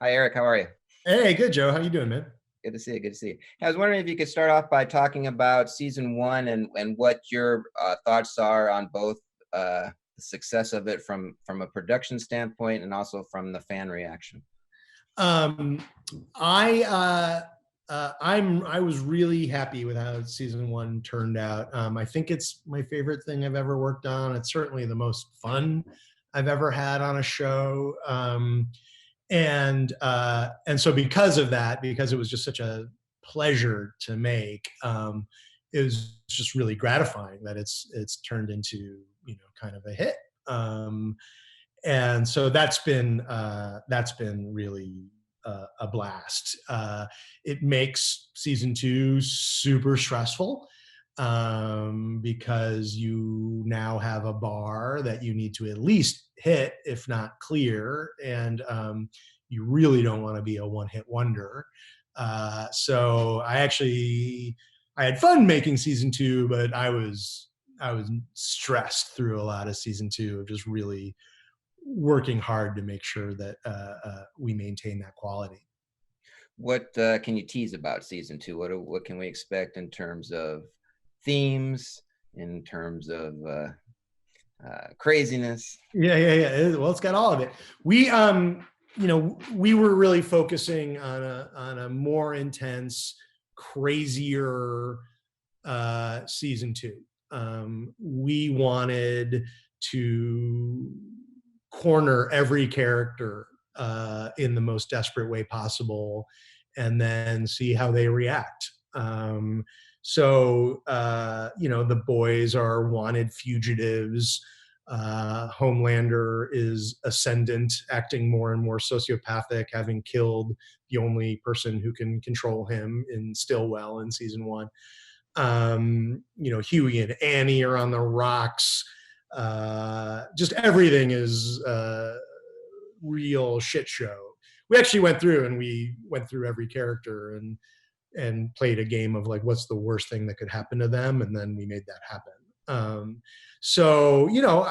Hi, Eric. How are you? Hey, good, Joe. How you doing, man? Good to see you. Good to see you. I was wondering if you could start off by talking about season one and what your thoughts are on both the success of it from a production standpoint and also from the fan reaction. Um, I was really happy with how season one turned out. I think it's my favorite thing I've ever worked on. It's certainly the most fun I've ever had on a show. And so because of that, because it was just such a pleasure to make, it was just really gratifying that it's turned into kind of a hit. And so that's been really a blast. It makes season two super stressful because you now have a bar that you need to at least hit, if not clear, and you really don't want to be a one-hit wonder. So I had fun making season two, but I was stressed through a lot of season two of just really working hard to make sure that we maintain that quality. What can you tease about season two? What can we expect in terms of themes, in terms of craziness? Yeah. Well, it's got all of it. We were really focusing on a more intense, crazier season two. We wanted to corner every character in the most desperate way possible, and then see how they react. The boys are wanted fugitives. Homelander is ascendant, acting more and more sociopathic, having killed the only person who can control him in Stillwell in season one. Huey and Annie are on the rocks. Just everything is real shit show. We actually went through every character and played a game of like what's the worst thing that could happen to them, and then we made that happen. I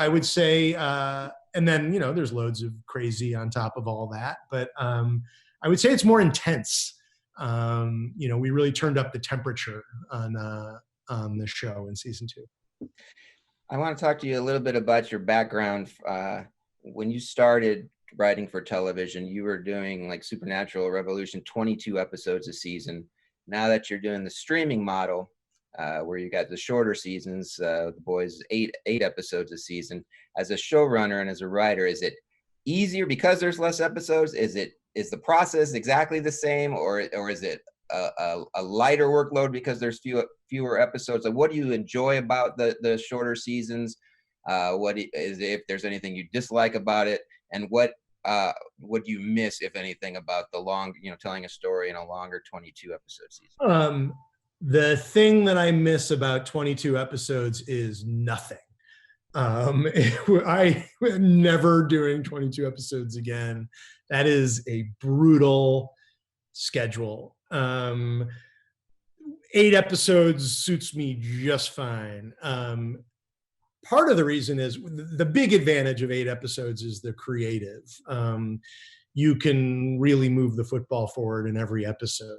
would say, and then there's loads of crazy on top of all that, but I would say it's more intense. We really turned up the temperature on the show in season two. I want to talk to you a little bit about your background. When you started writing for television, you were doing like Supernatural Revolution, 22 episodes a season. Now that you're doing the streaming model, where you got the shorter seasons, the boys eight episodes a season. As a showrunner and as a writer, is it easier because there's less episodes? Is the process exactly the same, or is it a lighter workload because there's fewer episodes? Like, what do you enjoy about the shorter seasons? What is, if there's anything you dislike about it, and what do you miss, if anything, about the long, telling a story in a longer 22 episode season? The thing that I miss about 22 episodes is nothing. I am never doing 22 episodes again. That is a brutal schedule. 8 episodes suits me just fine. Part of the reason is the big advantage of 8 episodes is the creative. You can really move the football forward in every episode.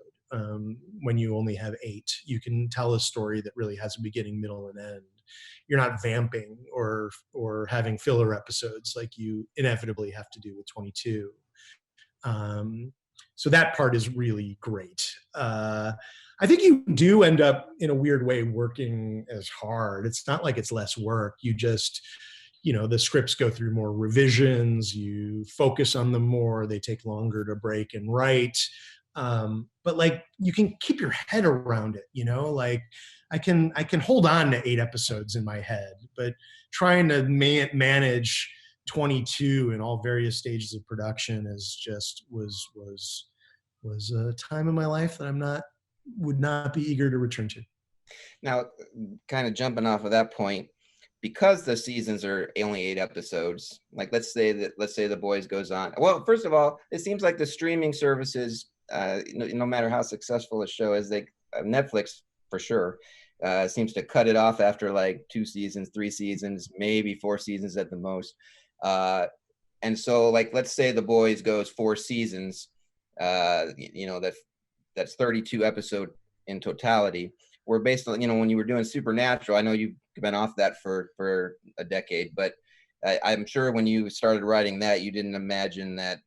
When you only have 8, you can tell a story that really has a beginning, middle, and end. You're not vamping or having filler episodes like you inevitably have to do with 22. So that part is really great. I think you do end up in a weird way working as hard. It's not like it's less work. You just, the scripts go through more revisions. You focus on them more. They take longer to break and write. But like you can keep your head around it, like I can hold on to 8 episodes in my head, but trying to manage 22 in all various stages of production was a time in my life that would not be eager to return to. Now, kind of jumping off of that point, because the seasons are only 8 episodes, like let's say the boys goes on. Well, first of all, it seems like the streaming services, no matter how successful a show is, Netflix for sure seems to cut it off after like 2 seasons, 3 seasons, maybe 4 seasons at the most. And so, like, let's say the boys goes 4 seasons. that's 32 episode in totality. Where based on, when you were doing Supernatural, I know you've been off that for a decade, but I'm sure when you started writing that, you didn't imagine that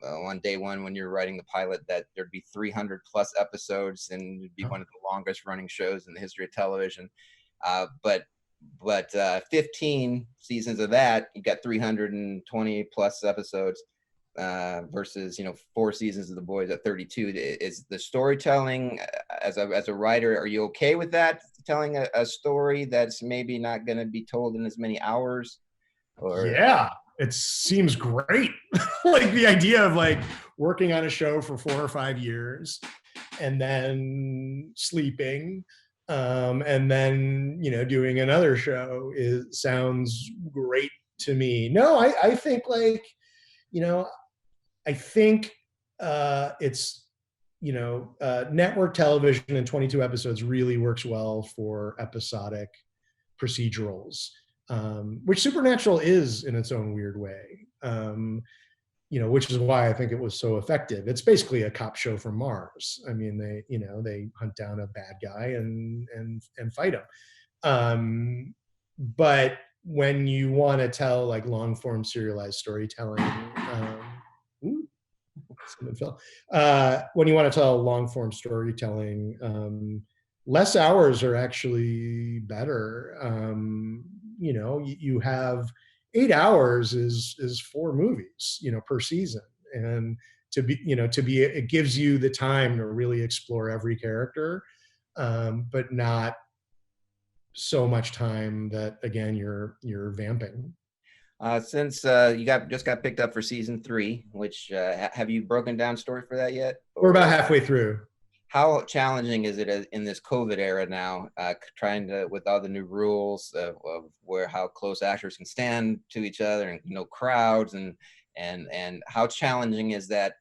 on day one when you're writing the pilot that there'd be 300 plus episodes and it'd be one of the longest running shows in the history of television. But 15 seasons of that, you got 320 plus episodes versus 4 seasons of The Boys at 32. Is the storytelling as a writer, are you okay with that, telling a story that's maybe not going to be told in as many hours? Or yeah, it seems great. Like the idea of like working on a show for 4 or 5 years and then sleeping, and then doing another show sounds great to me. No, I think like I think it's network television in 22 episodes really works well for episodic procedurals, which Supernatural is in its own weird way. Which is why I think it was so effective. It's basically a cop show from Mars. I mean, they hunt down a bad guy and fight him. But when you want to tell like long form serialized storytelling, when you want to tell long form storytelling, less hours are actually better. You have 8 hours is 4 movies, per season. And it gives you the time to really explore every character, but not so much time that again, you're vamping. Since you just got picked up for season 3, which have you broken down story for that yet? We're about halfway through. How challenging is it in this COVID era now, trying to, with all the new rules of how close actors can stand to each other and crowds, and how challenging is that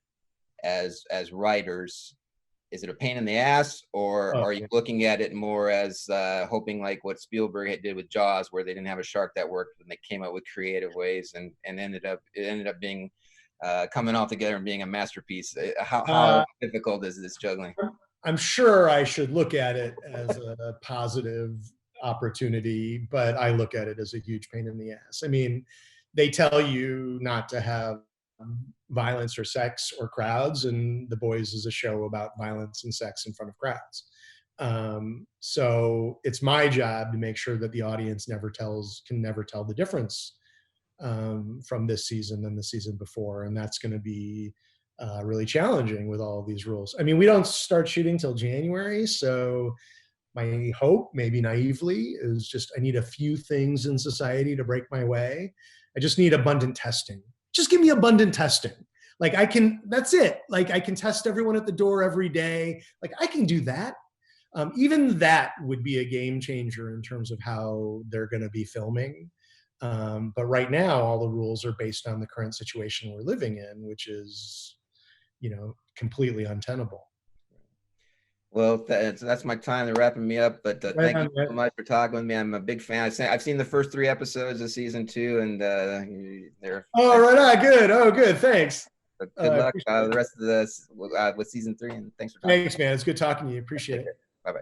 as writers? Is it a pain in the ass, or are you looking at it more as hoping like what Spielberg did with Jaws, where they didn't have a shark that worked and they came up with creative ways and ended up being coming all together and being a masterpiece? How difficult is this juggling? I'm sure I should look at it as a positive opportunity, but I look at it as a huge pain in the ass. I mean, they tell you not to have violence or sex or crowds, and The Boys is a show about violence and sex in front of crowds. So it's my job to make sure that the audience can never tell the difference from this season than the season before, and that's going to be really challenging with all of these rules. I mean, we don't start shooting till January, so my hope, maybe naively, is just I need a few things in society to break my way. I just need abundant testing. Just give me abundant testing. Like that's it. Like I can test everyone at the door every day. Like I can do that. Even that would be a game changer in terms of how they're going to be filming. But right now, all the rules are based on the current situation we're living in, which is, completely untenable. Well, that's my time to wrapping me up. But thank you so much for talking with me. I'm a big fan. I've seen the first 3 episodes of season 2, and they're. Oh, right on. Good. Oh, good. Thanks. But good luck the rest of this with season 3, and thanks for talking. Thanks, man. It's good talking to you. Appreciate it. Bye-bye.